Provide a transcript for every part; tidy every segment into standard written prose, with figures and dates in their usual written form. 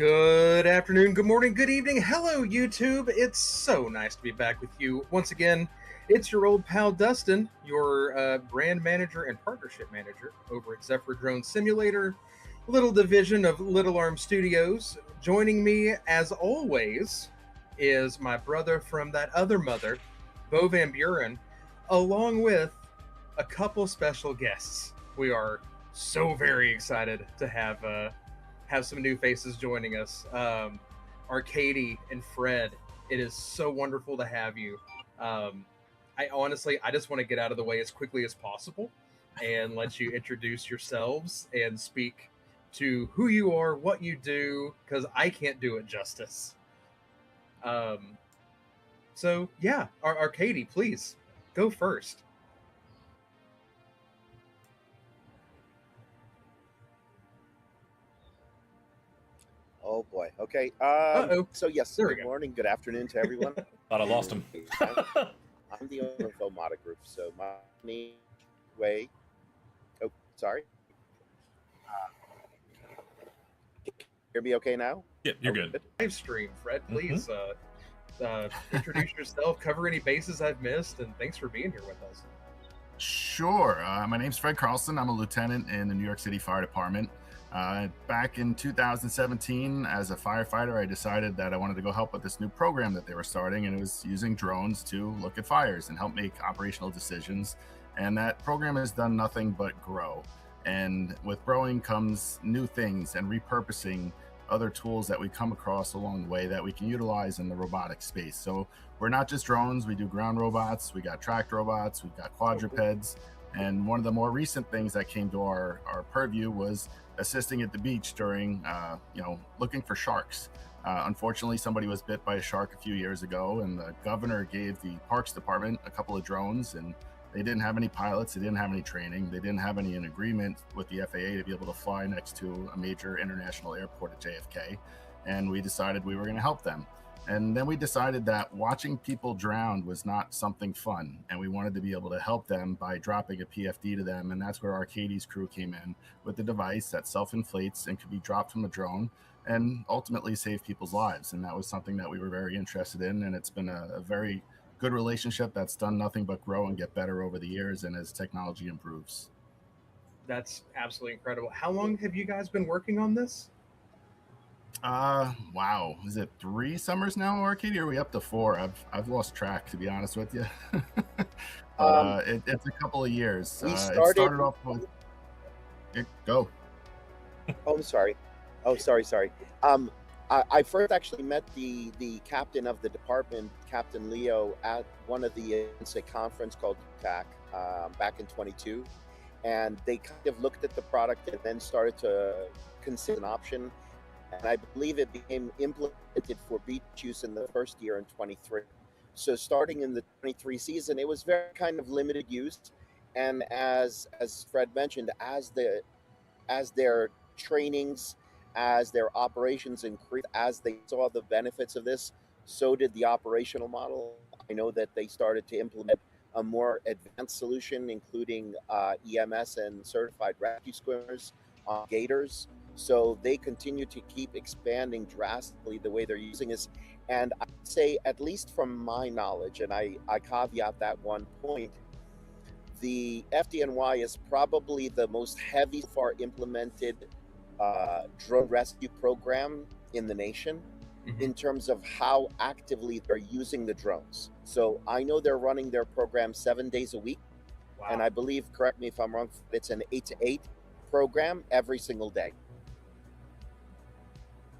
Good afternoon, good morning, good evening. Hello, YouTube. It's so nice to be back with you once again. It's your old pal Dustin, your brand manager and partnership manager over at Zephyr Drone Simulator, little division of Little Arm Studios. Joining me, as always, is my brother from that other mother, Bo Van Buren, along with a couple special guests. We are so very excited to have some new faces joining us. Arcady and Fred, it is so wonderful to have you. I just want to get out of the way as quickly as possible and let you introduce yourselves and speak to who you are, what you do, because I can't do it justice. So yeah, Arcady, please go first. Oh boy. Okay. So yes, There we good go. morning, good afternoon to everyone. Thought I lost him. I'm the owner of Vomata Group. So my name way. Oh, sorry. Hear me okay now? Yeah, you're good. Live stream, Fred, please introduce yourself, cover any bases I've missed, and thanks for being here with us. Sure. My name's Fred Carlson. I'm a lieutenant in the New York City Fire Department. Back in 2017, as a firefighter, I decided that I wanted to go help with this new program that they were starting, and it was using drones to look at fires and help make operational decisions. And that program has done nothing but grow. And with growing comes new things and repurposing other tools that we come across along the way that we can utilize in the robotic space. So we're not just drones, we do ground robots, we got tracked robots, we've got quadrupeds. And one of the more recent things that came to our purview was assisting at the beach during, looking for sharks. Unfortunately, somebody was bit by a shark a few years ago, and the governor gave the Parks Department a couple of drones, and they didn't have any pilots, they didn't have any training, they didn't have any agreement with the FAA to be able to fly next to a major international airport at JFK. And we decided we were going to help them. And then we decided that watching people drown was not something fun, and we wanted to be able to help them by dropping a PFD to them. And that's where Arcady's crew came in with the device that self-inflates and could be dropped from a drone and ultimately save people's lives. And that was something that we were very interested in, and it's been a very good relationship that's done nothing but grow and get better over the years and as technology improves. That's absolutely incredible. How long have you guys been working on this? Wow. Is it 3 summers now, Arcady? Or are we up to 4? I've lost track, to be honest with you. It's a couple of years. We It started off with go. Oh, I'm sorry. Oh, sorry. I first actually met the captain of the department, Captain Leo, at one of the events, a conference called TAC back in 22, and they kind of looked at the product and then started to consider an option. And I believe it became implemented for beach use in the first year in 23. So starting in the 23 season, it was very kind of limited use. And as Fred mentioned, as their trainings, as their operations increased, as they saw the benefits of this, so did the operational model. I know that they started to implement a more advanced solution, including EMS and certified rescue swimmers on gators. So they continue to keep expanding drastically the way they're using this. And I'd say, at least from my knowledge, and I caveat that one point, the FDNY is probably the most heavy far implemented drone rescue program in the nation in terms of how actively they're using the drones. So I know they're running their program 7 days a week. Wow. And I believe, correct me if I'm wrong, it's an 8 to 8 program every single day.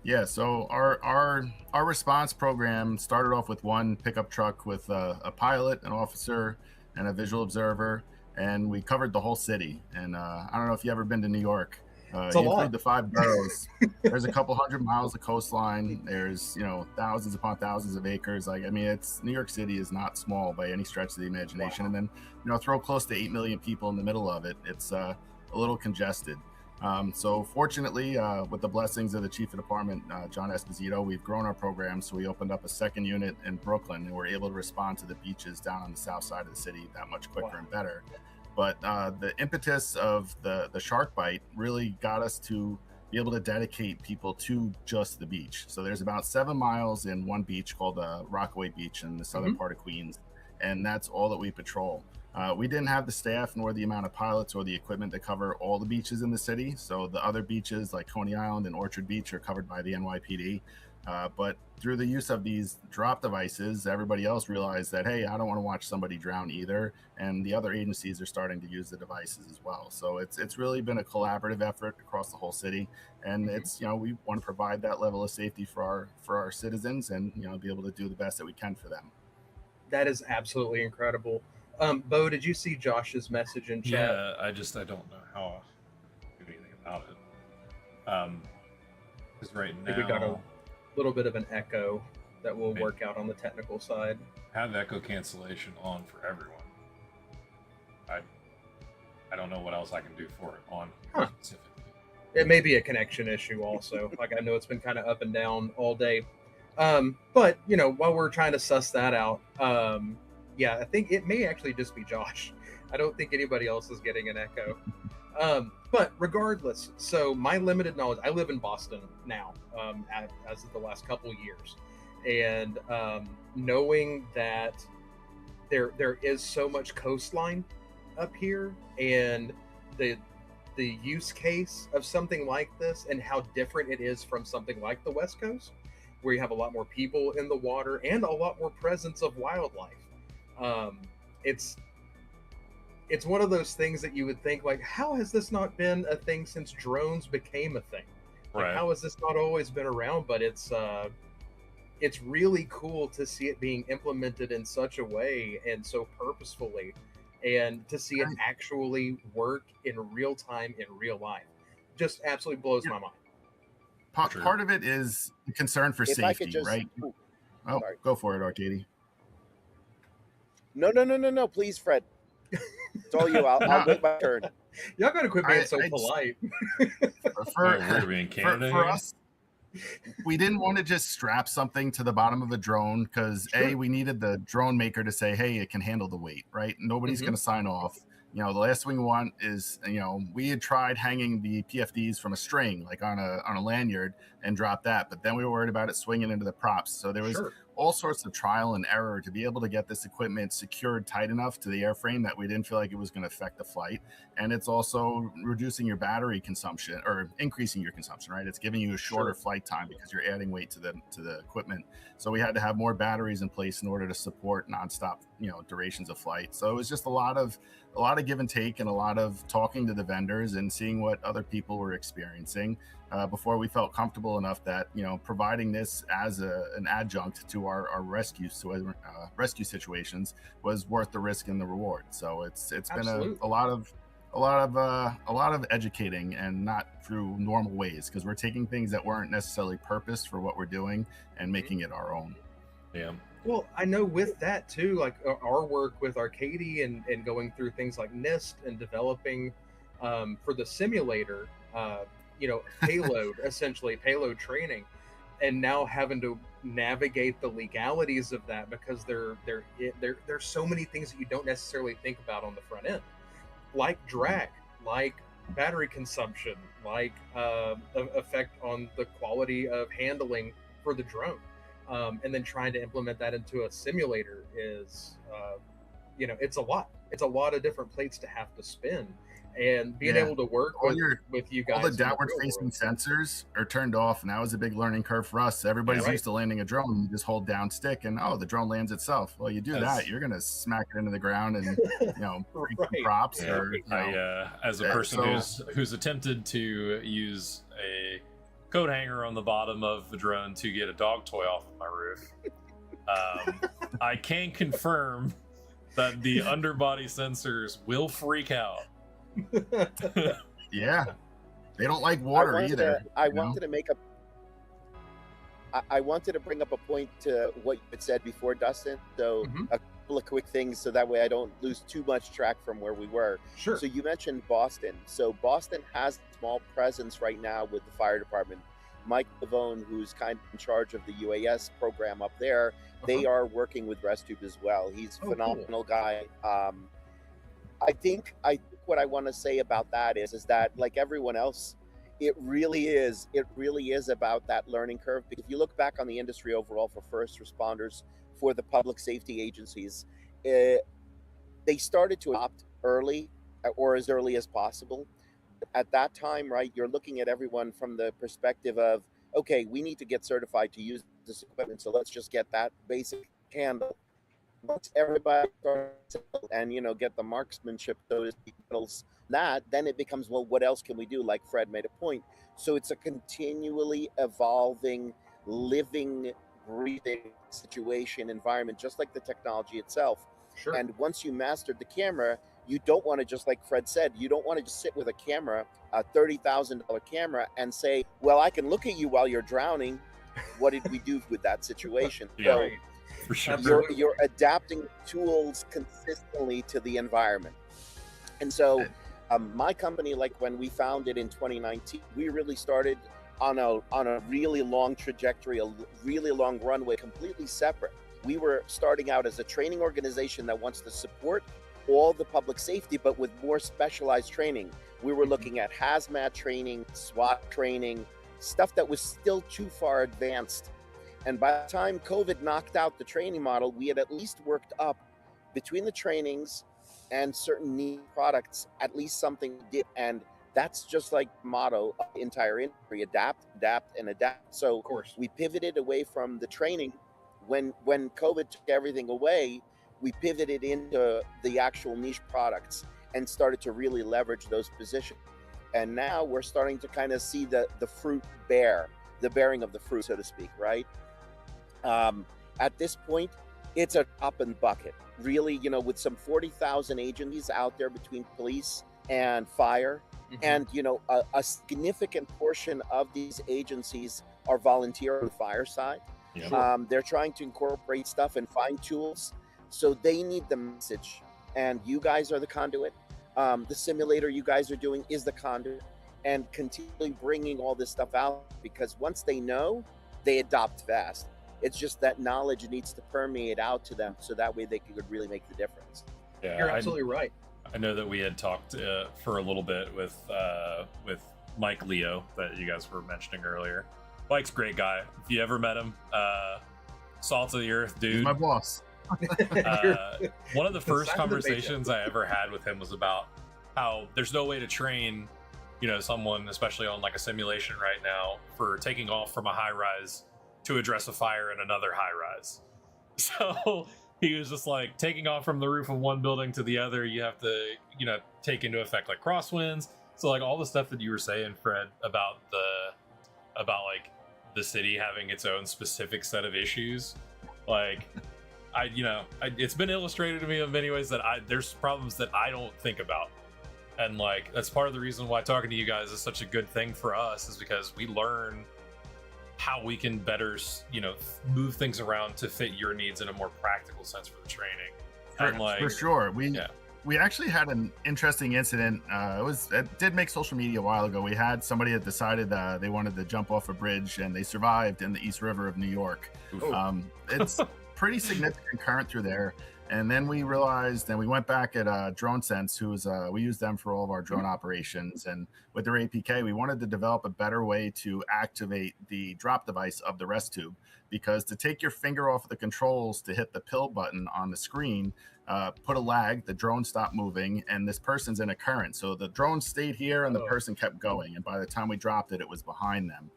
Yeah, so our response program started off with one pickup truck with a pilot, an officer, and a visual observer, and we covered the whole city. And I don't know if you've ever been to New York. It's a lot. Include the 5 boroughs. There's a couple hundred miles of coastline. There's thousands upon thousands of acres. It's New York City is not small by any stretch of the imagination. Wow. And then throw close to 8 million people in the middle of it. It's a little congested. So fortunately, with the blessings of the chief of department, John Esposito, we've grown our program. So we opened up a second unit in Brooklyn, and we're able to respond to the beaches down on the south side of the city that much quicker and better. But the impetus of the shark bite really got us to be able to dedicate people to just the beach. So there's about 7 miles in one beach called Rockaway Beach in the southern part of Queens, and that's all that we patrol. We didn't have the staff nor the amount of pilots or the equipment to cover all the beaches in the city. So the other beaches like Coney Island and Orchard Beach are covered by the NYPD. But through the use of these drop devices, everybody else realized that, hey, I don't want to watch somebody drown either. And the other agencies are starting to use the devices as well. So it's really been a collaborative effort across the whole city. And it's, we want to provide that level of safety for our citizens and, be able to do the best that we can for them. That is absolutely incredible. Bo, did you see Josh's message in chat? Yeah, I don't know how to do anything about it. Because right now, we got a little bit of an echo that will work out on the technical side. Have echo cancellation on for everyone. I don't know what else I can do for it on specifically. It may be a connection issue also. Like, I know it's been kind of up and down all day. But while we're trying to suss that out, yeah, I think it may actually just be Josh. I don't think anybody else is getting an echo. But regardless, so my limited knowledge, I live in Boston now, as of the last couple years. And knowing that there is so much coastline up here, and the use case of something like this and how different it is from something like the West Coast, where you have a lot more people in the water and a lot more presence of wildlife. It's one of those things that you would think, like, how has this not been a thing since drones became a thing? Like, Right. How has this not always been around? But it's really cool to see it being implemented in such a way and so purposefully, and to see it actually work in real time, in real life. Just absolutely blows my mind. Part of it is concern for safety, right? Oh, sorry. Go for it, Arcady. No, please, Fred. It's all you. I'll wait my turn. Y'all gotta quit being so polite. For us, we didn't want to just strap something to the bottom of a drone because we needed the drone maker to say, hey, it can handle the weight, right? Nobody's going to sign off. The last thing we want is, we had tried hanging the PFDs from a string, like on a lanyard, and drop that, but then we were worried about it swinging into the props. So there was all sorts of trial and error to be able to get this equipment secured tight enough to the airframe that we didn't feel like it was going to affect the flight. And it's also reducing your battery consumption, or increasing your consumption, right? It's giving you a shorter flight time because you're adding weight to the equipment. So we had to have more batteries in place in order to support nonstop, durations of flight. So it was just a lot of give and take, and a lot of talking to the vendors and seeing what other people were experiencing before we felt comfortable enough that, providing this as an adjunct to our rescue situations was worth the risk and the reward. So it's been a lot of educating, and not through normal ways, because we're taking things that weren't necessarily purposed for what we're doing and making it our own. Yeah. Well, I know with that too, like our work with Arcady and going through things like NIST and developing for the simulator, payload, essentially payload training, and now having to navigate the legalities of that, because there's so many things that you don't necessarily think about on the front end, like drag, like battery consumption, like effect on the quality of handling for the drone. And then trying to implement that into a simulator is, it's a lot. It's a lot of different plates to have to spin, and being able to work with you guys. All the downward-facing sensors are turned off, and that was a big learning curve for us. Everybody's used to landing a drone. You just hold down stick, and the drone lands itself. Well, you do that, you're going to smack it into the ground and break some props. Yeah. As a person who's attempted to use a coat hanger on the bottom of the drone to get a dog toy off of my roof, I can confirm that the underbody sensors will freak out. Yeah, they don't like water either. I wanted to bring up a point to what you had said before, Dustin. So a couple of quick things, so that way I don't lose too much track from where we were. Sure. So you mentioned Boston. So Boston has a small presence right now with the fire department. Mike Pavone, who's kind of in charge of the UAS program up there, they are working with ResTube as well. He's a phenomenal guy. I think what I want to say about that is that, like everyone else It really is. It really is about that learning curve. Because if you look back on the industry overall for first responders, for the public safety agencies, they started to adopt early or as early as possible. At that time, right, you're looking at everyone from the perspective of, okay, we need to get certified to use this equipment, so let's just get that basic handle. Once everybody starts and get the marksmanship, so to speak, that then it becomes, well, what else can we do? Like Fred made a point. So it's a continually evolving, living, breathing situation environment, just like the technology itself. Sure. And once you mastered the camera, you don't want to, just like Fred said, you don't want to just sit with a camera, a $30,000 camera, and say, well, I can look at you while you're drowning. What did we do with that situation? Yeah. So For sure. you're adapting tools consistently to the environment. And so my company, like when we founded in 2019, we really started on a really long trajectory, a really long runway, completely separate. We were starting out as a training organization that wants to support all the public safety, but with more specialized training. We were looking at hazmat training, SWAT training, stuff that was still too far advanced. And by the time COVID knocked out the training model, we had at least worked up between the trainings and certain niche products, at least something did. And that's just like the motto of the entire industry: adapt, adapt, and adapt. So Of course. we pivoted away from the training. When COVID took everything away, we pivoted into the actual niche products and started to really leverage those positions. And now we're starting to kind of see the fruit bear, the bearing of the fruit, so to speak, right? At this point, it's a drop in the bucket. Really, with some 40,000 agencies out there between police and fire, and a significant portion of these agencies are volunteer on the fire side. Yeah. They're trying to incorporate stuff and find tools, so they need the message, and you guys are the conduit. The simulator you guys are doing is the conduit, and continually bringing all this stuff out, because once they know, they adopt fast. It's just that knowledge needs to permeate out to them, so that way they could really make the difference. Yeah, You're absolutely right. I know that we had talked for a little bit with Mike Leo that you guys were mentioning earlier. Mike's a great guy. If you ever met him, salt of the earth dude. He's my boss. One of the first Sign of the conversations I ever had with him was about how there's no way to train, someone, especially on like a simulation right now, for taking off from a high rise to address a fire in another high rise. So he was just like, taking off from the roof of one building to the other, you have to, take into effect like crosswinds. So like all the stuff that you were saying, Fred, about like the city having its own specific set of issues, like it's been illustrated to me in many ways that there's problems that I don't think about. And like, that's part of the reason why talking to you guys is such a good thing for us, is because we learn how we can better, move things around to fit your needs in a more practical sense for the training. And like, for sure. We actually had an interesting incident. It did make social media a while ago. We had somebody that decided they wanted to jump off a bridge, and they survived in the East River of New York. It's pretty significant current through there. And then we realized, and we went back at DroneSense, we use them for all of our drone operations. And with their APK, we wanted to develop a better way to activate the drop device of the rest tube, because to take your finger off of the controls to hit the pill button on the screen, put a lag, the drone stopped moving, and this person's in a current. So the drone stayed here and the person kept going. And by the time we dropped it, it was behind them.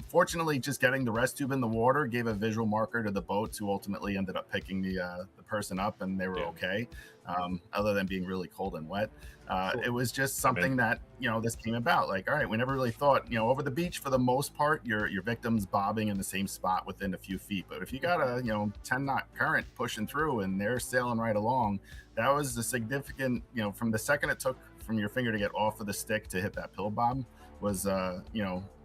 Fortunately, just getting the rest tube in the water gave a visual marker to the boats, who ultimately ended up picking the person up, and they were okay, other than being really cold and wet. It was just something that, this came about. Like, all right, we never really thought, over the beach, for the most part, your victim's bobbing in the same spot within a few feet. But if you got a, 10 knot current pushing through and they're sailing right along, that was a significant, from the second it took from your finger to get off of the stick to hit that pill bob was,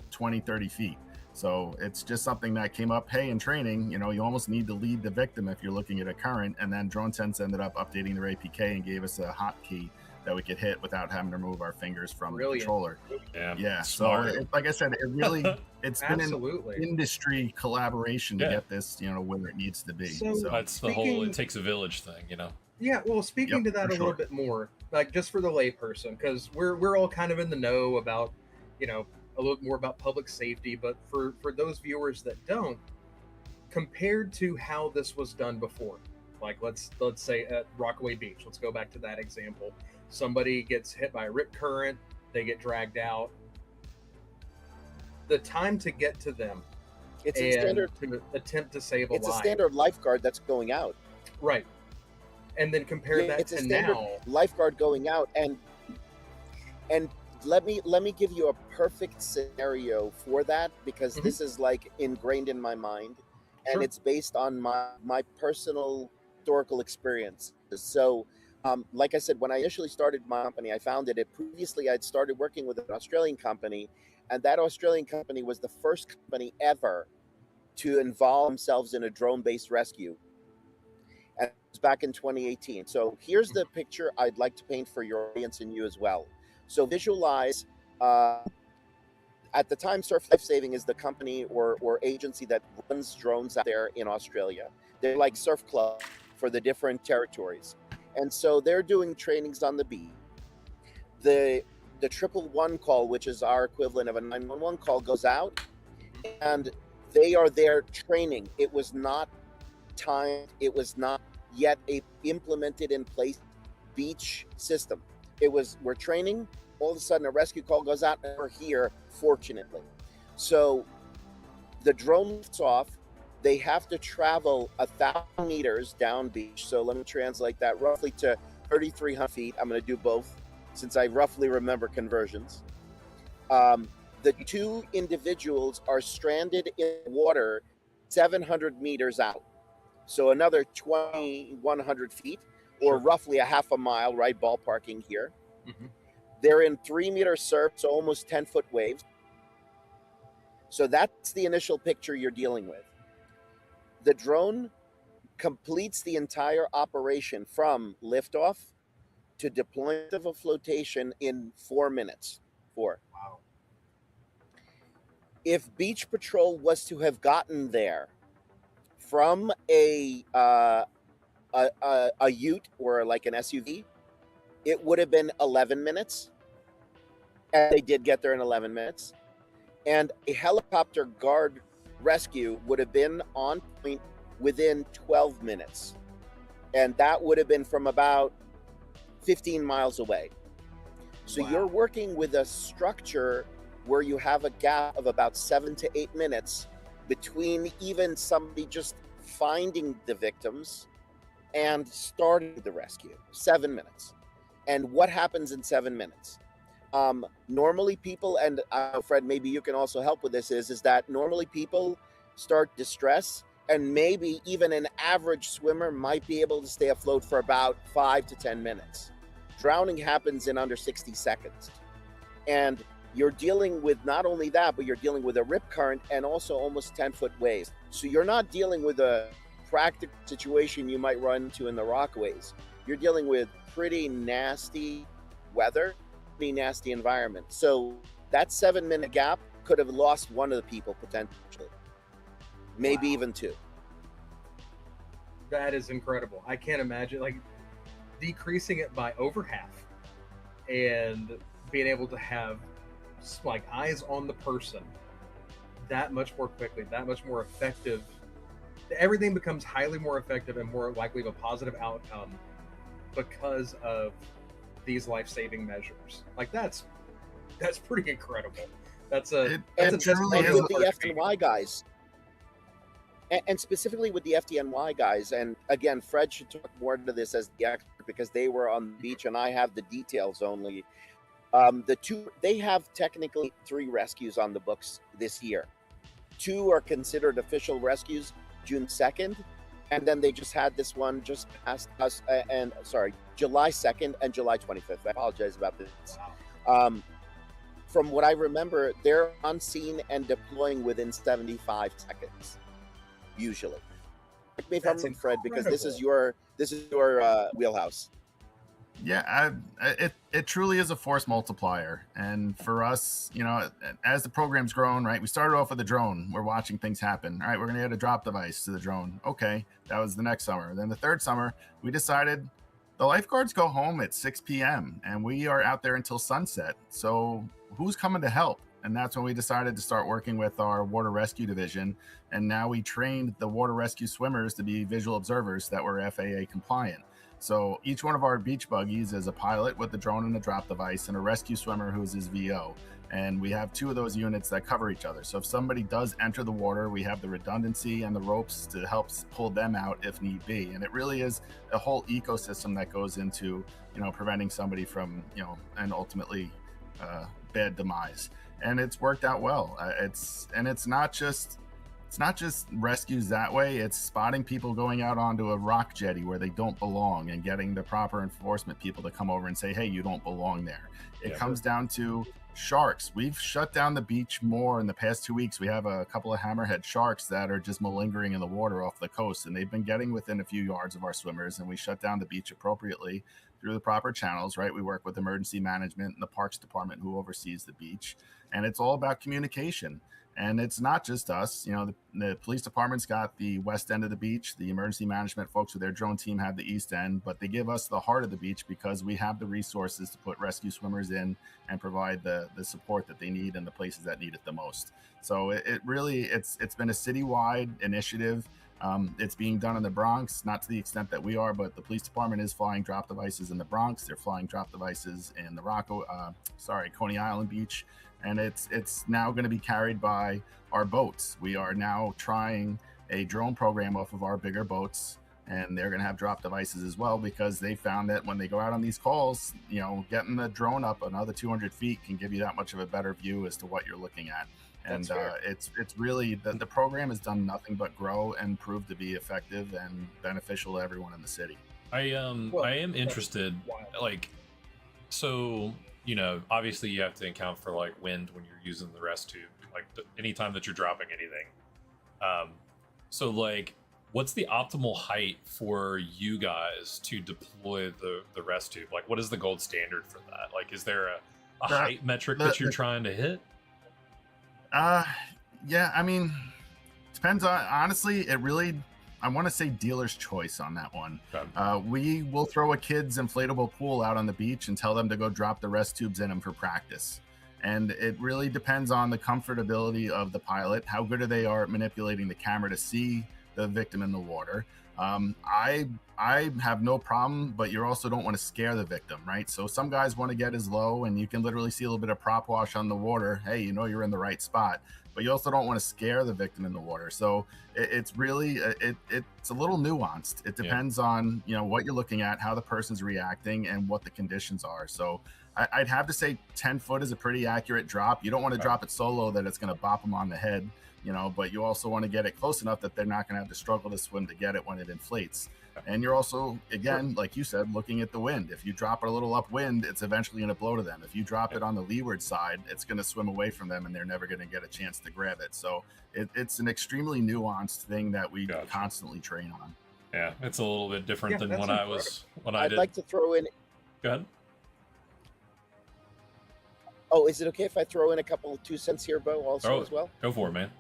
20, 30 feet. So it's just something that came up, hey, in training, you almost need to lead the victim if you're looking at a current. And then DroneSense ended up updating their APK and gave us a hotkey that we could hit without having to move our fingers from the controller. Yeah. So like I said, it's been an industry collaboration to get this, where it needs to be. So that's the whole it takes a village thing, Yeah, well, speaking to that a little bit more, like just for the layperson, because we're all kind of in the know about, a little more about public safety, but for those viewers that don't, compared to how this was done before, like let's say at Rockaway Beach, let's go back to that example. Somebody gets hit by a rip current, they get dragged out. The time to get to them, it's a standard to attempt to save a life. It's a standard lifeguard that's going out. Right. And then compare that it's a to standard now. Lifeguard going out, and let me give you a perfect scenario for that, because this is like ingrained in my mind, and it's based on my personal historical experience. So like I said, when I initially started my company, I founded it. Previously, I'd started working with an Australian company, and that Australian company was the first company ever to involve themselves in a drone-based rescue. And it was back in 2018. So here's the picture I'd like to paint for your audience and you as well. So visualize, at the time, Surf Life Saving is the company or agency that runs drones out there in Australia. They're like surf club for the different territories. And so they're doing trainings on the beach. The 111 call, which is our equivalent of a 911 call, goes out, and they are there training. It was not timed. It was not yet a implemented in place beach system. It was, we're training. All of a sudden, a rescue call goes out, and we're here, fortunately. So the drone lifts off. They have to travel 1,000 meters down beach. So let me translate that roughly to 3,300 feet. I'm going to do both, since I roughly remember conversions. The two individuals are stranded in water 700 meters out. So another 2,100 feet, or roughly a half a mile, right? Ballparking here. They're in 3-meter surf, so almost 10-foot waves. So that's the initial picture you're dealing with. The drone completes the entire operation from liftoff to deployment of a flotation in 4 minutes. 4. Wow. If Beach Patrol was to have gotten there from a ute or like an SUV, it would have been 11 minutes. And they did get there in 11 minutes. And a helicopter guard rescue would have been on point within 12 minutes. And that would have been from about 15 miles away. So you're working with a structure where you have a gap of about 7 to 8 minutes between even somebody just finding the victims and starting the rescue. 7 minutes. And what happens in 7 minutes? Normally people, and Fred, maybe you can also help with this, is that normally people start distress, and maybe even an average swimmer might be able to stay afloat for about 5 to 10 minutes. Drowning happens in under 60 seconds. And you're dealing with not only that, but you're dealing with a rip current and also almost 10-foot waves. So you're not dealing with a practical situation you might run into in the Rockaways. You're dealing with pretty nasty weather, pretty nasty environment. So that 7-minute gap could have lost one of the people potentially, maybe even two. That is incredible. I can't imagine, like, decreasing it by over half and being able to have like eyes on the person that much more quickly, that much more effective. Everything becomes highly more effective and more likely of a positive outcome because of these life-saving measures. Like that's pretty incredible. That's a with the FDNY guys. And specifically with the FDNY guys, and again, Fred should talk more to this as the expert because they were on the beach and I have the details only. They have technically 3 rescues on the books this year. 2 are considered official rescues, June 2nd, and then they just had this one just past us, July 2nd and July 25th. I apologize about this. From what I remember, they're on scene and deploying within 75 seconds, usually. Correct me if I'm wrong, Fred, because this is your wheelhouse. Yeah, it truly is a force multiplier. And for us, you know, as the program's grown, right, we started off with a drone. We're watching things happen. All right, we're going to add a drop device to the drone. Okay, that was the next summer. Then the third summer, we decided the lifeguards go home at 6 p.m. and we are out there until sunset. So who's coming to help? And that's when we decided to start working with our water rescue division. And now we trained the water rescue swimmers to be visual observers that were FAA compliant. So each one of our beach buggies is a pilot with the drone and a drop device, and a rescue swimmer who is his VO. And we have 2 of those units that cover each other. So if somebody does enter the water, we have the redundancy and the ropes to help pull them out if need be. And it really is a whole ecosystem that goes into, preventing somebody from, and ultimately bad demise. And it's worked out well. It's not just rescues that way. It's spotting people going out onto a rock jetty where they don't belong and getting the proper enforcement people to come over and say, hey, you don't belong there. It comes down to sharks. We've shut down the beach more in the past 2 weeks. We have a couple of hammerhead sharks that are just malingering in the water off the coast, and they've been getting within a few yards of our swimmers, and we shut down the beach appropriately through the proper channels, right? We work with emergency management and the parks department who oversees the beach, and it's all about communication. And it's not just us. The police department's got the west end of the beach. The emergency management folks with their drone team have the east end, but they give us the heart of the beach because we have the resources to put rescue swimmers in and provide the support that they need in the places that need it the most. So it's been a citywide initiative. It's being done in the Bronx, not to the extent that we are, but the police department is flying drop devices in the Bronx. They're flying drop devices in the Coney Island Beach. And it's now going to be carried by our boats. We are now trying a drone program off of our bigger boats, and they're going to have drop devices as well, because they found that when they go out on these calls, getting the drone up another 200 feet can give you that much of a better view as to what you're looking at. And it's really the program has done nothing but grow and prove to be effective and beneficial to everyone in the city. I am interested, obviously you have to account for wind when you're using the rest tube, anytime that you're dropping anything. What's the optimal height for you guys to deploy the rest tube? What is the gold standard for that? Is there a height metric that you're trying to hit? Depends on, honestly, I want to say dealer's choice on that one. Okay. We will throw a kid's inflatable pool out on the beach and tell them to go drop the rest tubes in them for practice. And it really depends on the comfortability of the pilot, how good they are at manipulating the camera to see the victim in the water. I have no problem, but you also don't want to scare the victim, right? So some guys want to get as low, and you can literally see a little bit of prop wash on the water. Hey, you're in the right spot. But you also don't want to scare the victim in the water. So it's really, it's a little nuanced. It depends on, what you're looking at, how the person's reacting, and what the conditions are. So I'd have to say 10 foot is a pretty accurate drop. You don't want to drop it so low that it's going to bop them on the head, but you also want to get it close enough that they're not going to have to struggle to swim to get it when it inflates. And you're also, again, like you said, looking at the wind. If you drop it a little upwind, it's eventually going to blow to them. If you drop it on the leeward side, it's going to swim away from them, and they're never going to get a chance to grab it. So it's an extremely nuanced thing that we constantly train on. Yeah, it's a little bit different than when I'd like to throw in. Go ahead. Oh, is it okay if I throw in a couple of 2 cents here, Bo, also as well? Go for it, man.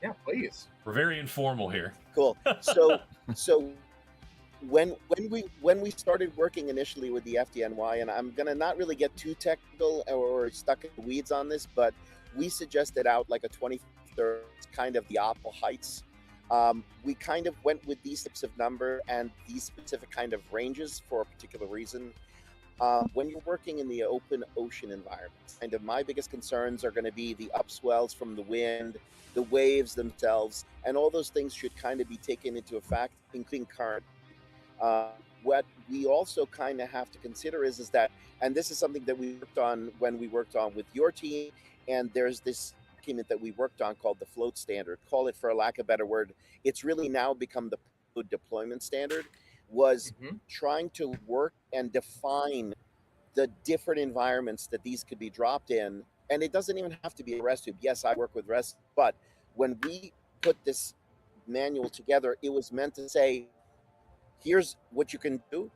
Yeah, please. We're very informal here. Cool. So when we started working initially with the FDNY, and I'm gonna not really get too technical or stuck in the weeds on this, but we suggested out a 23rd kind of the optimal heights. We kind of went with these types of number and these specific kind of ranges for a particular reason. When you're working in the open ocean environment, kind of my biggest concerns are going to be the upswells from the wind, the waves themselves, and all those things should kind of be taken into effect, including current. What we also kind of have to consider is that, and this is something that we worked on when we worked on with your team, and there's this document that we worked on called the float standard, call it for a lack of a better word. It's really now become the deployment standard, was trying to work and define the different environments that these could be dropped in. And it doesn't even have to be a rest tube. Yes, I work with rest, but when we put this manual together, it was meant to say, here's what you can do.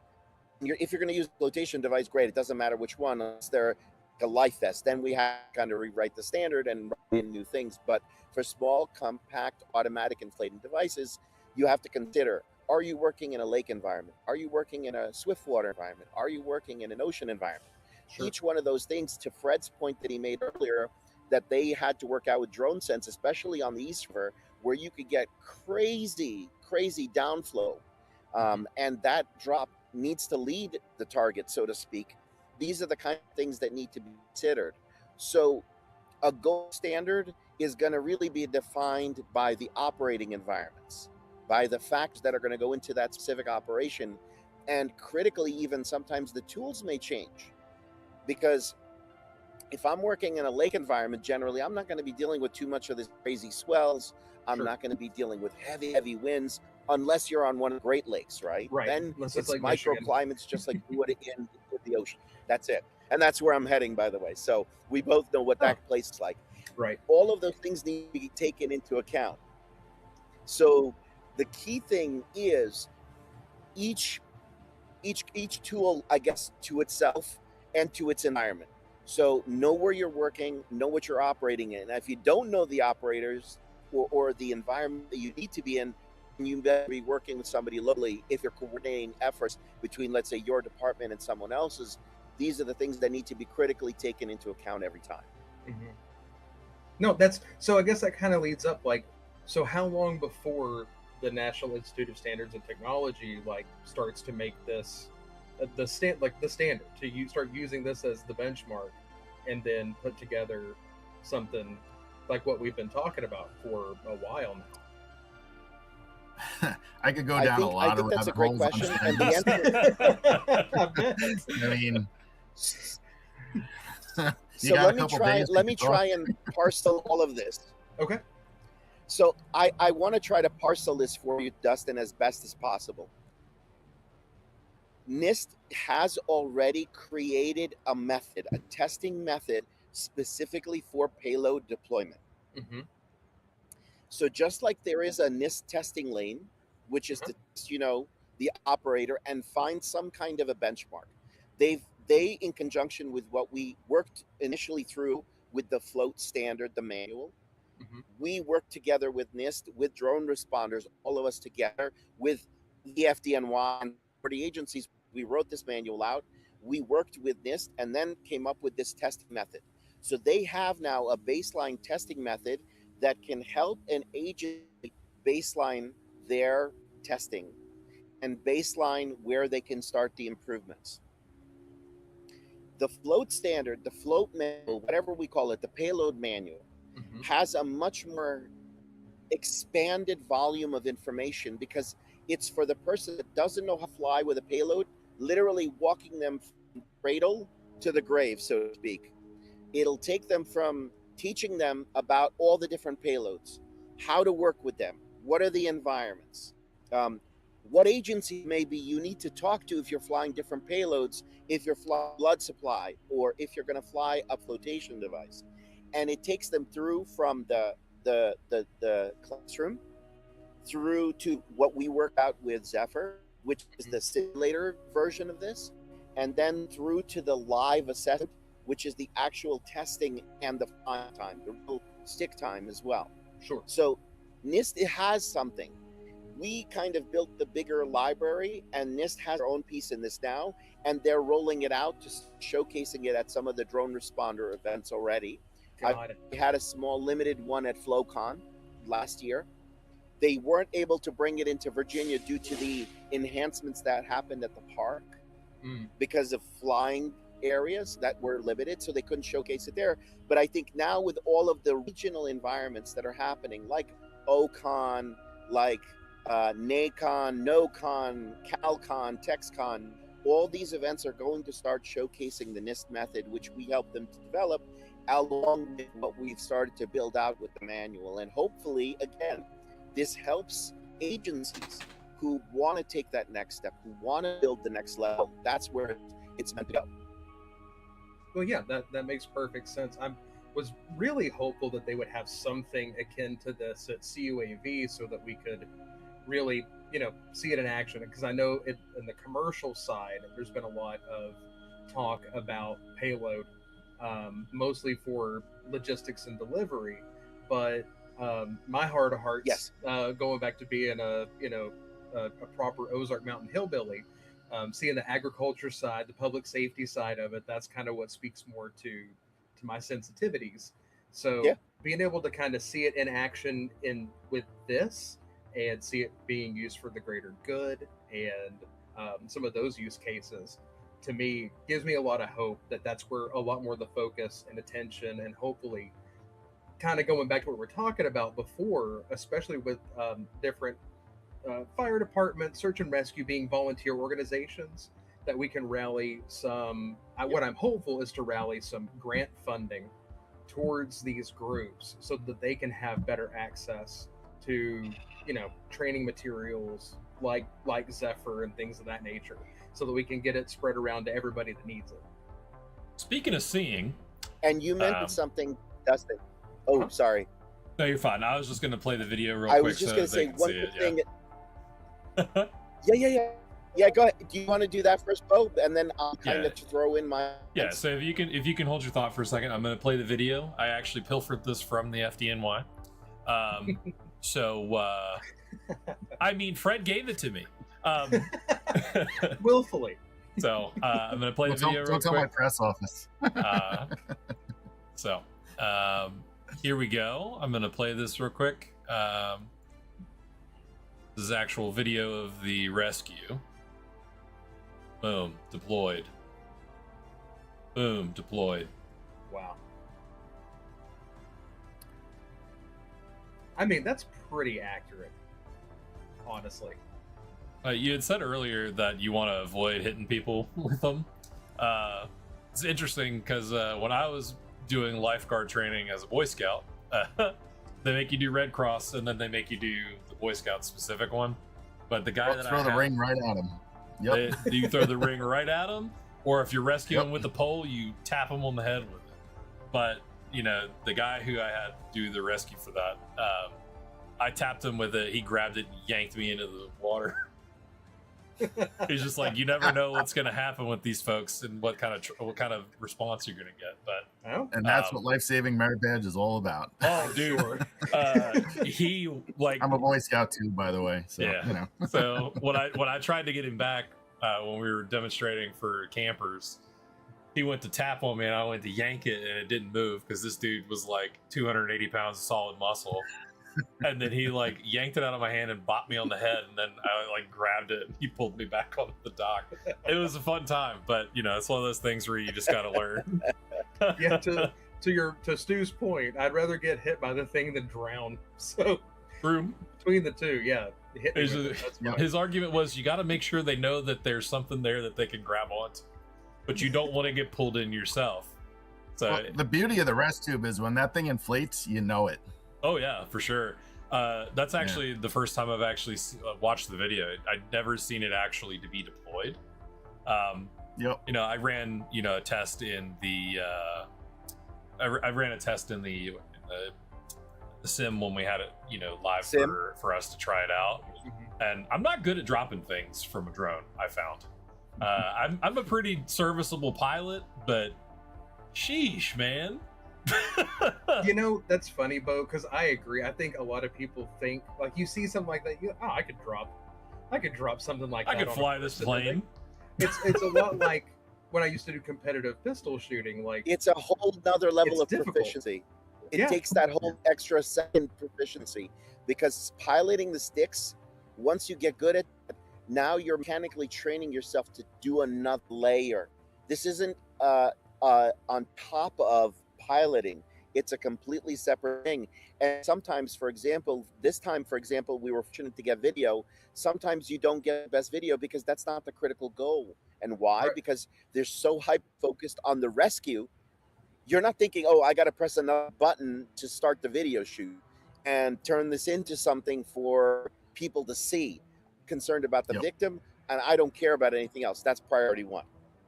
If you're going to use a flotation device, great. It doesn't matter which one, unless they're a life vest. Then we have to kind of rewrite the standard and write in new things. But for small, compact, automatic inflating devices, you have to consider, are you working in a lake environment? Are you working in a swift water environment? Are you working in an ocean environment? Sure. Each one of those things, to Fred's point that he made earlier, that they had to work out with drone sense, especially on the East River, where you could get crazy downflow, and that drop needs to lead the target, so to speak. These are the kind of things that need to be considered. So a gold standard is going to really be defined by the operating environments, by the factors that are going to go into that specific operation, and critically, even sometimes the tools may change. Because if I'm working in a lake environment, generally, I'm not going to be dealing with too much of this crazy swells. I'm not going to be dealing with heavy winds unless you're on one of the Great Lakes, right? Then it's like microclimates, just like you would in the ocean. That's it. And that's where I'm heading, by the way. So we both know what that place is like. Right. All of those things need to be taken into account. So the key thing is each tool, I guess, to itself and to its environment. So know where you're working, know what you're operating in. And if you don't know the operators or the environment that you need to be in, you better be working with somebody locally. If you're coordinating efforts between, let's say, your department and someone else's, these are the things that need to be critically taken into account every time. Mm-hmm. No, that's so. I guess that kind of leads up. Like, so how long before the National Institute of Standards and Technology starts to make this the standard to start using this as the benchmark, and then put together something like what we've been talking about for a while now? I could go down a lot of that's a great question. And the answer, I mean, so let me try and parcel all of this. Okay. So I want to try to parcel this for you, Dustin, as best as possible. NIST has already created a method, a testing method specifically for payload deployment. Mm-hmm. So just like there is a NIST testing lane, which is to test, the operator and find some kind of a benchmark. They, in conjunction with what we worked initially through with the float standard, the manual, we worked together with NIST, with drone responders, all of us together with the FDNY and the agencies. We wrote this manual out. We worked with NIST and then came up with this testing method. So they have now a baseline testing method that can help an agency baseline their testing and baseline where they can start the improvements. The float standard, the float manual, whatever we call it, the payload manual, has a much more expanded volume of information because it's for the person that doesn't know how to fly with a payload, literally walking them from cradle to the grave, so to speak. It'll take them from teaching them about all the different payloads, how to work with them, what are the environments, what agency maybe you need to talk to if you're flying different payloads, if you're flying blood supply, or if you're going to fly a flotation device. And it takes them through from the classroom through to what we work out with Zephyr, which is the simulator version of this, and then through to the live assessment, which is the actual testing and the flying time, the real stick time as well. Sure. So NIST has something. We kind of built the bigger library, and NIST has their own piece in this now, and they're rolling it out, just showcasing it at some of the drone responder events already. I had a small limited one at FlowCon last year. They weren't able to bring it into Virginia due to the enhancements that happened at the park because of flying areas that were limited, so they couldn't showcase it there. But I think now with all of the regional environments that are happening, like OCON, like NACON, NOCON, CalCon, TexCon, all these events are going to start showcasing the NIST method, which we helped them to develop, along with what we've started to build out with the manual. And hopefully, again, this helps agencies who want to take that next step, who want to build the next level. That's where it's meant to go. Well, yeah, that makes perfect sense. I was really hopeful that they would have something akin to this at CUAV so that we could really, see it in action. Because I know in the commercial side, there's been a lot of talk about payload, mostly for logistics and delivery. But my heart of hearts, yes, going back to being a proper Ozark Mountain hillbilly, seeing the agriculture side, the public safety side of it, that's kind of what speaks more to my sensitivities. So Yeah. being able to kind of see it in action with this, and see it being used for the greater good, and some of those use cases, to me gives me a lot of hope that that's where a lot more of the focus and attention, and hopefully kind of going back to what we're talking about before, especially with different fire department, search and rescue being volunteer organizations, that we can rally some. What I'm hopeful is to rally some grant funding towards these groups so that they can have better access to, training materials like Zephyr and things of that nature, so that we can get it spread around to everybody that needs it. Speaking of seeing, And you mentioned something, Dustin. Oh, sorry. no, you're fine. I was just going to play the video real I quick. was just so going to they say can one see more it, thing. Yeah, go ahead. Do you want to do that first, Bo? And then I'll kind of throw in my... Yeah, so if you can hold your thought for a second, I'm going to play the video. I actually pilfered this from the FDNY. I mean, Fred gave it to me. Willfully. So I'm going to play the video real Don't tell quick. my press office. Here we go. I'm going to play this real quick. This is actual video of the rescue. Boom, deployed. Boom, deployed. Wow. I mean, that's pretty accurate, honestly. You had said earlier that you want to avoid hitting people with them. It's interesting because when I was doing lifeguard training as a Boy Scout, they make you do Red Cross, and then they make you do the Boy Scout specific one. But the guy that throw the ring right at him. Yep. You throw the ring right at him, or if you're rescuing with the pole, you tap him on the head with it. But the guy who I had do the rescue for that, I tapped him with it. He grabbed it, and yanked me into the water. He's just like, you never know what's going to happen with these folks and what kind of response you're going to get. But and that's what life-saving merit badge is all about. Oh, dude, I'm a Boy Scout too, by the way. So, yeah. So when I tried to get him back when we were demonstrating for campers, he went to tap on me and I went to yank it and it didn't move because this dude was like 280 pounds of solid muscle. And then he yanked it out of my hand and bopped me on the head, and then I grabbed it and he pulled me back onto the dock. It was a fun time, but it's one of those things where you just gotta learn. Yeah, to Stu's point, I'd rather get hit by the thing than drown. So between the two, yeah. His argument was you got to make sure they know that there's something there that they can grab onto, but you don't want to get pulled in yourself. So the beauty of the rest tube is when that thing inflates, you know it. Oh yeah, for sure. That's actually the first time I've actually watched the video. I'd never seen it actually to be deployed. I ran a test in the I ran a test in the sim when we had it live for us to try it out. And I'm not good at dropping things from a drone. I found I'm a pretty serviceable pilot, but sheesh, man. That's funny, Bo, because I agree. I think a lot of people think, you see something like that, I could drop something like that. I could fly this plane. It's a lot like when I used to do competitive pistol shooting. It's a whole nother level of difficult. Proficiency. It takes that whole extra second proficiency, because piloting the sticks, once you get good at it, now you're mechanically training yourself to do another layer. This isn't on top of piloting. It's a completely separate thing. And sometimes, for example, we were fortunate to get video. Sometimes you don't get the best video because that's not the critical goal. And why? Right. Because they're so hyper focused on the rescue. You're not thinking, I got to press another button to start the video shoot and turn this into something for people to see. Concerned about the victim, and I don't care about anything else. That's priority one.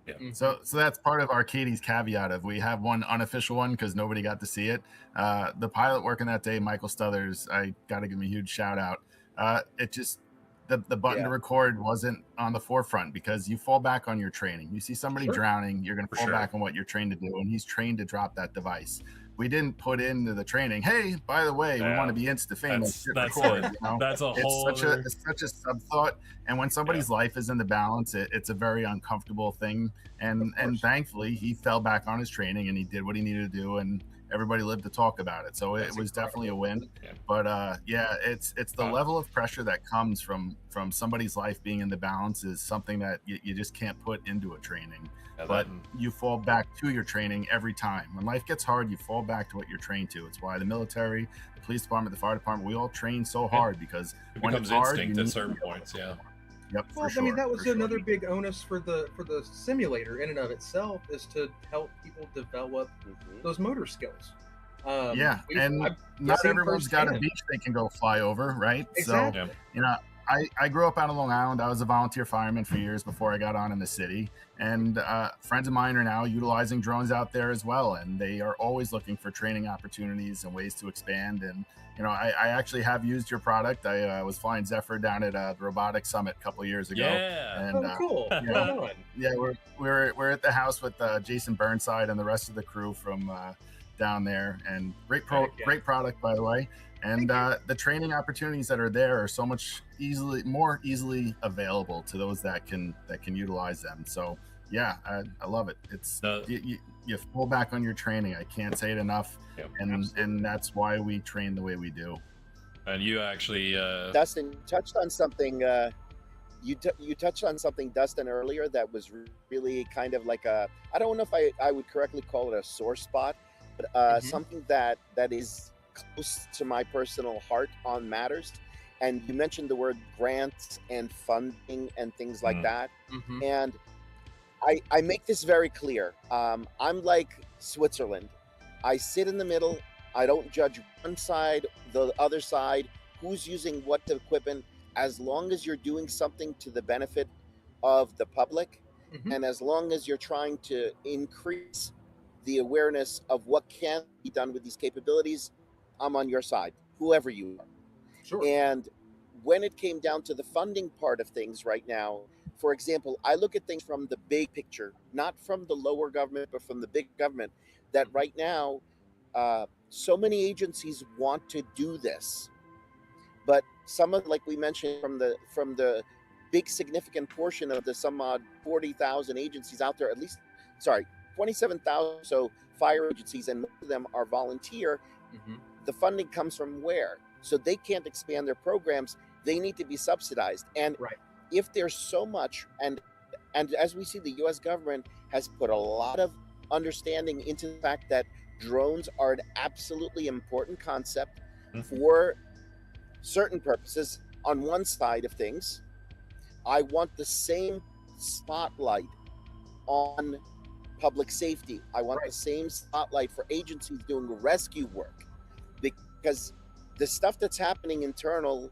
Yeah. So that's part of Arcady's caveat of we have one unofficial one because nobody got to see it. The pilot working that day, Michael Stuthers, I got to give him a huge shout out. It just the button to record wasn't on the forefront because you fall back on your training. You see somebody drowning, you're going to fall back on what you're trained to do, and he's trained to drop that device. We didn't put into the training, hey, by the way, we want to be insta-famous. That's a whole it's such a sub-thought. And when somebody's life is in the balance, it's a very uncomfortable thing. And thankfully, he fell back on his training and he did what he needed to do. And everybody lived to talk about it. So it was definitely a win. Yeah. But yeah, it's the level of pressure that comes from somebody's life being in the balance is something that you just can't put into a training. But you fall back to your training every time. When life gets hard, you fall back to what you're trained to. It's why the military, the police department, the fire department, we all train so hard because it when becomes it's hard, instinct at certain points. Yeah. Yep. Well, I mean, that was another big onus for the simulator in and of itself, is to help people develop those motor skills. Yeah, and not everyone's got a beach they can go fly over, right? Exactly. So, you know, I grew up out on Long Island. I was a volunteer fireman for years before I got on in the city. And friends of mine are now utilizing drones out there as well. And they are always looking for training opportunities and ways to expand. And, you know, I actually have used your product. I was flying Zephyr down at the Robotics Summit a couple of years ago. Yeah. And, cool. Yeah, we're at the house with Jason Burnside and the rest of the crew from down there. And great product, by the way. And the training opportunities that are there are so much more easily available to those that can utilize them. So yeah, I love it. It's you fall back on your training. I can't say it enough. And that's why we train the way we do. And you actually Dustin touched on something. You touched on something, Dustin, earlier that was really kind of like I don't know if I would correctly call it a sore spot, but something that is close to my personal heart on matters. And you mentioned the word grants and funding and things like that. And I make this very clear. I'm like Switzerland. I sit in the middle. I don't judge one side, the other side, who's using what equipment, as long as you're doing something to the benefit of the public. And as long as you're trying to increase the awareness of what can be done with these capabilities, I'm on your side, whoever you are. Sure. And when it came down to the funding part of things right now, for example, I look at things from the big picture, not from the lower government, but from the big government, that right now, so many agencies want to do this. But some of, like we mentioned, from the big significant portion of the some odd 40,000 agencies out there, 27,000 so fire agencies, and most of them are volunteer. The funding comes from where? So they can't expand their programs. They need to be subsidized. And if there's so much, and as we see, the U.S. government has put a lot of understanding into the fact that drones are an absolutely important concept for certain purposes. On one side of things, I want the same spotlight on public safety. I want the same spotlight for agencies doing rescue work, because the stuff that's happening internal,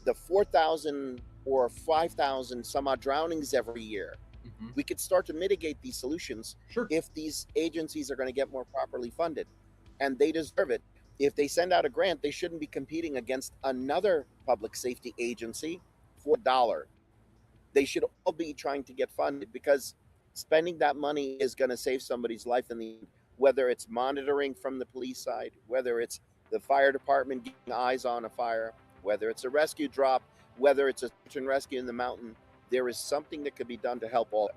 the 4,000 or 5,000 some odd drownings every year, we could start to mitigate these solutions if these agencies are going to get more properly funded, and they deserve it. If they send out a grant, they shouldn't be competing against another public safety agency for $1. They should all be trying to get funded, because spending that money is going to save somebody's life in the end, whether it's monitoring from the police side, whether it's the fire department getting eyes on a fire, whether it's a rescue drop, whether it's a search and rescue in the mountain. There is something that could be done to help all.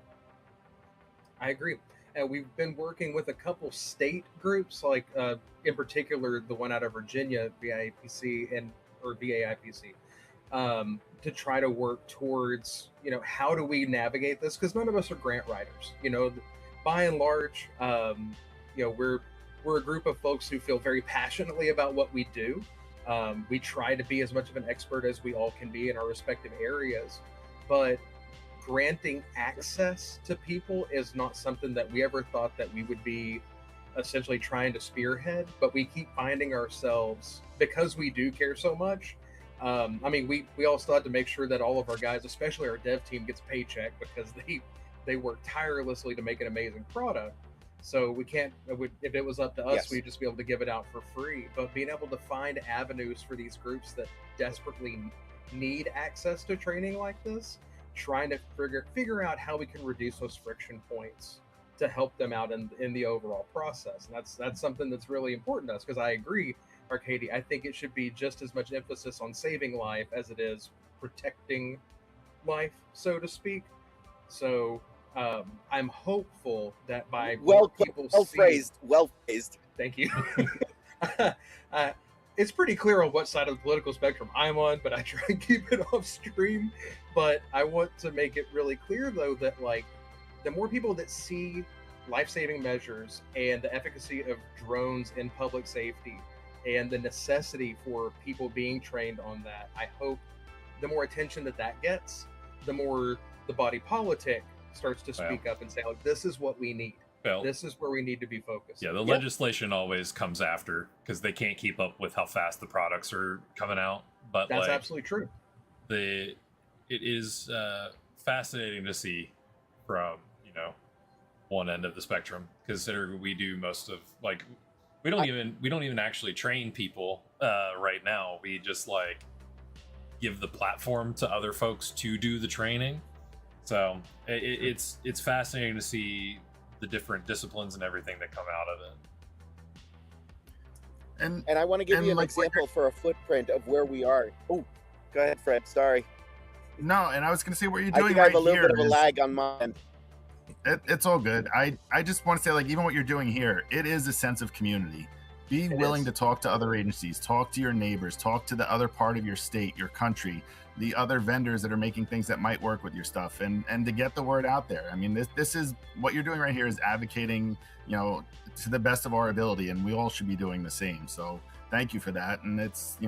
I agree. And we've been working with a couple state groups, like in particular the one out of Virginia, VAIPC or VAIPC, to try to work towards, how do we navigate this? Because none of us are grant writers. By and large, we're a group of folks who feel very passionately about what we do. We try to be as much of an expert as we all can be in our respective areas, but granting access to people is not something that we ever thought that we would be essentially trying to spearhead. But we keep finding ourselves, because we do care so much. We all still have to make sure that all of our guys, especially our dev team, gets a paycheck, because they work tirelessly to make an amazing product. So we can't, if it was up to us, we'd just be able to give it out for free. But being able to find avenues for these groups that desperately need access to training like this, trying to figure out how we can reduce those friction points to help them out in the overall process. And that's something that's really important to us, because I agree, Arcady, I think it should be just as much emphasis on saving life as it is protecting life, so to speak. So I'm hopeful that by well people phrased. Well phrased. Thank you. It's pretty clear on what side of the political spectrum I'm on, but I try and keep it off stream. But I want to make it really clear, though, that like the more people that see life-saving measures and the efficacy of drones in public safety and the necessity for people being trained on that, I hope the more attention that gets, the more the body politic starts to speak up and say, like, this is what we need. Well, this is where we need to be focused. Yeah, the legislation always comes after because they can't keep up with how fast the products are coming out. But that's absolutely true. It is fascinating to see from one end of the spectrum. Consider we do most of we don't even actually train people right now. We just like give the platform to other folks to do the training. So it's fascinating to see the different disciplines and everything that come out of it. And I want to give you an example for a footprint of where we are. Oh, go ahead, Fred. Sorry. No, and I was going to say what you're doing I have a little bit of a lag on mine. It's all good. I just want to say, like, even what you're doing here, it is a sense of community. Be willing to talk to other agencies, talk to your neighbors, talk to the other part of your state, your country, the other vendors that are making things that might work with your stuff, and to get the word out there. I mean, this is what you're doing right here is advocating, to the best of our ability, and we all should be doing the same. So thank you for that. And it's,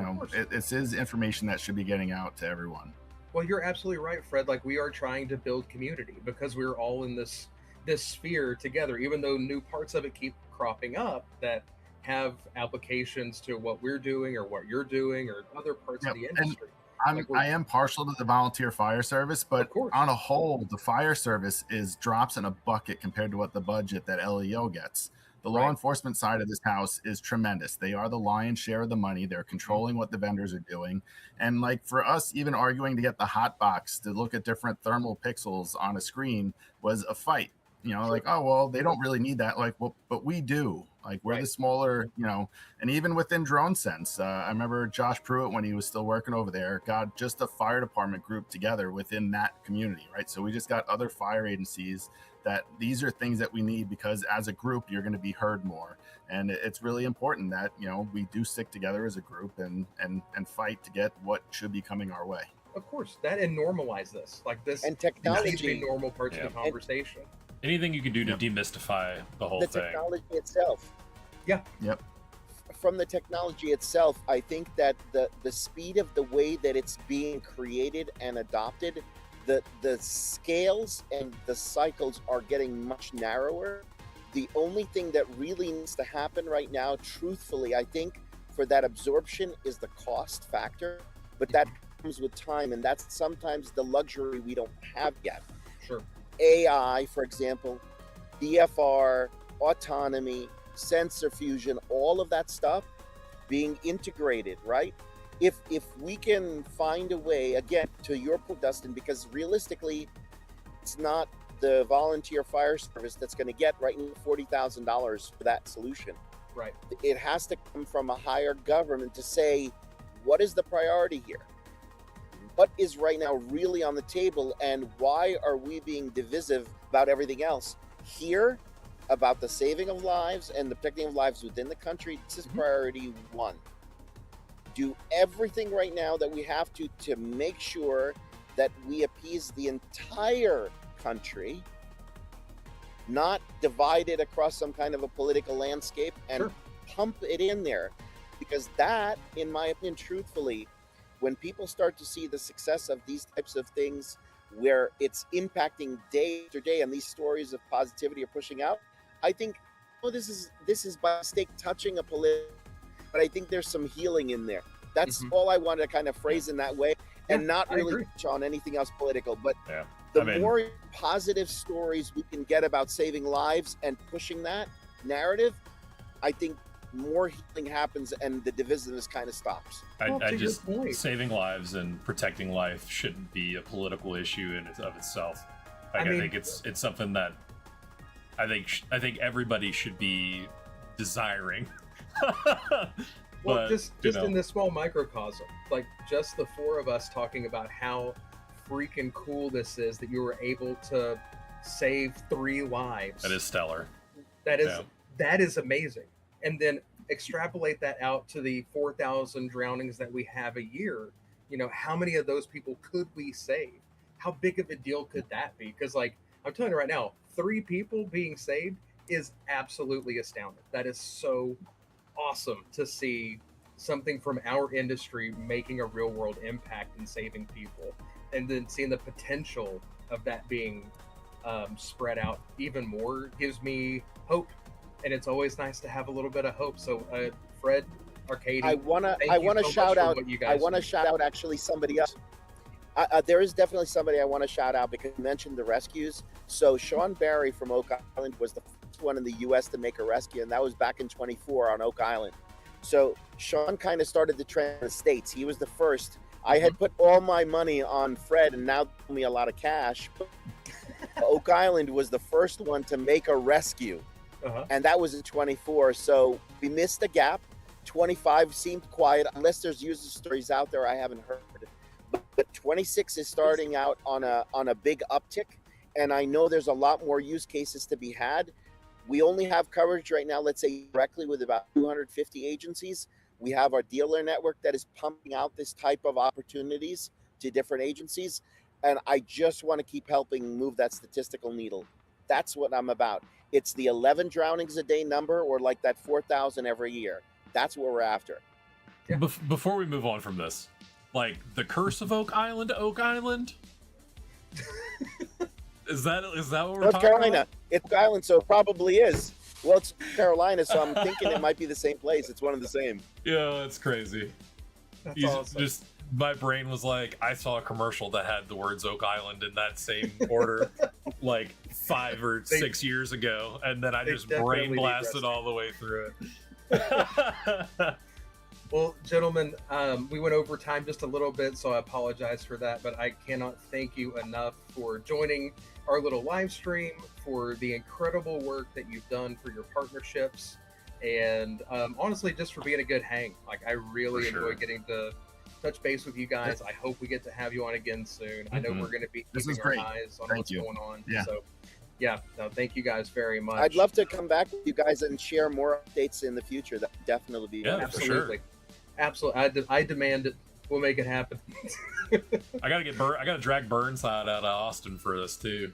this is information that should be getting out to everyone. Well, you're absolutely right, Fred. Like, we are trying to build community because we're all in this sphere together, even though new parts of it keep cropping up that have applications to what we're doing or what you're doing or other parts of the industry. I am partial to the volunteer fire service, but on a whole, the fire service is drops in a bucket compared to what the budget that LEO gets. The law enforcement side of this house is tremendous. They are the lion's share of the money. They're controlling what the vendors are doing. And like for us, even arguing to get the hot box to look at different thermal pixels on a screen was a fight. Like, oh, well, they don't really need that. Like, well, but we do. Like, we're the smaller, and even within Drone Sense, I remember Josh Pruitt, when he was still working over there, got just a fire department group together within that community, right? So we just got other fire agencies that these are things that we need because as a group, you're going to be heard more. And it's really important that, we do stick together as a group and fight to get what should be coming our way. Of course, that and normalize this. Like this, and technology needs to be normal parts of the conversation. Anything you can do to demystify the whole thing. The technology itself. Yeah. Yep. From the technology itself, I think that the speed of the way that it's being created and adopted, the scales and the cycles are getting much narrower. The only thing that really needs to happen right now, truthfully, I think, for that absorption is the cost factor. But that comes with time, and that's sometimes the luxury we don't have yet. Sure. AI, for example, DFR, autonomy, sensor fusion, all of that stuff being integrated, right? If we can find a way, again, to your point, Dustin, because realistically, it's not the volunteer fire service that's going to get right now $40,000 for that solution. Right. It has to come from a higher government to say, what is the priority here? What is right now really on the table, and why are we being divisive about everything else? Here, about the saving of lives and the protecting of lives within the country, this is priority one. Do everything right now that we have to make sure that we appease the entire country, not divide it across some kind of a political landscape, and pump it in there. Because that, in my opinion, truthfully, when people start to see the success of these types of things where it's impacting day after day and these stories of positivity are pushing out, I think, this is by mistake touching a political, but I think there's some healing in there. That's all I wanted to kind of phrase in that way, and not really touch on anything else political. But more positive stories we can get about saving lives and pushing that narrative, I think more healing happens and the divisiveness kind of stops. I just saving lives and protecting life shouldn't be a political issue in of itself. I think it's something that I think everybody should be desiring. Well, just in this small microcosm, like just the four of us talking about how freaking cool this is that you were able to save 3 lives. That is stellar. That is amazing. And then extrapolate that out to the 4,000 drownings that we have a year. You know, how many of those people could we save? How big of a deal could that be? Because, like, I'm telling you right now, 3 people being saved is absolutely astounding. That is so awesome to see something from our industry making a real world impact and saving people, and then seeing the potential of that being spread out even more gives me hope. And it's always nice to have a little bit of hope. So, Fred, Arcady, I want to shout out actually somebody else. There is definitely somebody I want to shout out because you mentioned the rescues. So Sean Barry from Oak Island was the first one in the U.S. to make a rescue, and that was back in '24 on Oak Island. So Sean kind of started the trend in the States. He was the first. I had put all my money on Fred, and now gave me a lot of cash. Oak Island was the first one to make a rescue, and that was in '24. So we missed the gap. 25 seemed quiet, unless there's user stories out there I haven't heard. But 26 is starting out on a big uptick, and I know there's a lot more use cases to be had. We only have coverage right now, let's say directly with about 250 agencies. We have our dealer network that is pumping out this type of opportunities to different agencies, and I just want to keep helping move that statistical needle. That's what I'm about. It's the 11 drownings a day number, or like that 4,000 every year. That's what we're after. Yeah. Before we move on from this, like the curse of Oak Island, Oak Island? Is that what we're North talking Carolina. about? It's Oak Island, so it probably is. Well, it's Carolina, so I'm thinking it might be the same place. It's one of the same. Yeah, that's crazy. That's awesome. Just my brain was like, I saw a commercial that had the words Oak Island in that same order like 5 or 6 years ago, and then I just brain blasted all the way through it. Well, gentlemen, we went over time just a little bit, so I apologize for that, but I cannot thank you enough for joining our little live stream, for the incredible work that you've done for your partnerships, and honestly, just for being a good hang. Like, I really enjoy getting to touch base with you guys. I hope we get to have you on again soon. I know we're going to be keeping our eyes on what's going on. Yeah. So, yeah, no, thank you guys very much. I'd love to come back with you guys and share more updates in the future. That would definitely be wonderful. For sure. Absolutely. I demand it. We'll make it happen. I gotta drag Burnside out of Austin for this too.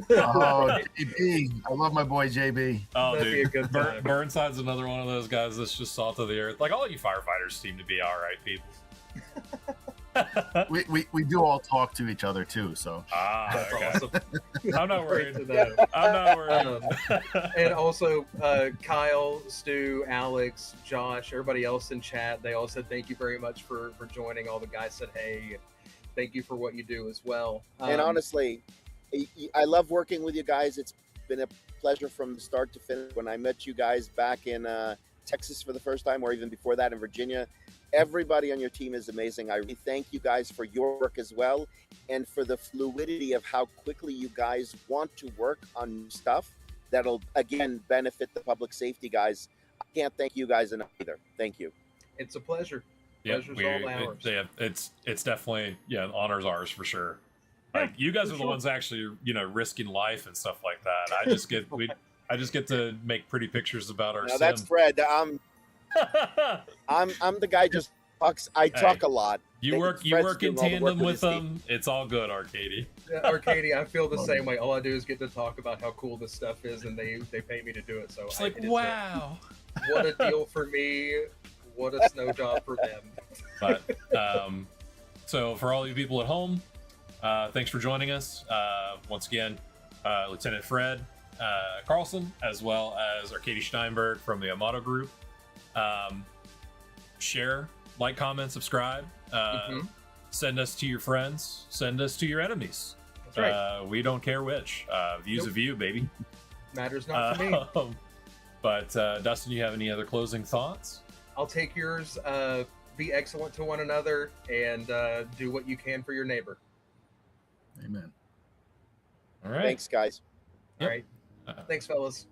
Oh, JB. I love my boy JB. Oh, That'd be a good time. Burnside's another one of those guys that's just salt of the earth. Like, all you firefighters seem to be all right people. we do all talk to each other too, so That's okay. awesome. I'm not worried. Great to know. I'm not worried. And also, Kyle, Stu, Alex, Josh, everybody else in chat, they all said thank you very much for joining. All the guys said hey, thank you for what you do as well. And honestly, I love working with you guys. It's been a pleasure from the start to finish. When I met you guys back in Texas for the first time, or even before that in Virginia, everybody on your team is amazing. I really thank you guys for your work as well, and for the fluidity of how quickly you guys want to work on stuff that'll, again, benefit the public safety guys. I can't thank you guys enough either. Thank you. It's a pleasure. Yeah, Pleasure's all ours. It's definitely, honor's ours for sure. Like, you guys are the ones actually, risking life and stuff like that. I just get to make pretty pictures about our. No, that's Fred. I'm the guy just talks. I talk a lot. You work in tandem with them. It's all good, Arcady. Yeah, Arcady, I feel the same way. All I do is get to talk about how cool this stuff is, and they pay me to do it. So it's like, wow, what a deal for me. What a snow job for them. But so for all you people at home, thanks for joining us once again, Lieutenant Fred Carlson, as well as Arcady Shteynberg from the Amato Group. Share, like, comment, subscribe, send us to your friends, send us to your enemies. That's right. We don't care which. View's a view, baby. Matters not to me. But Dustin, you have any other closing thoughts? I'll take yours. Be excellent to one another, and do what you can for your neighbor. Amen. All right. Thanks, guys. All right. Thanks, fellas.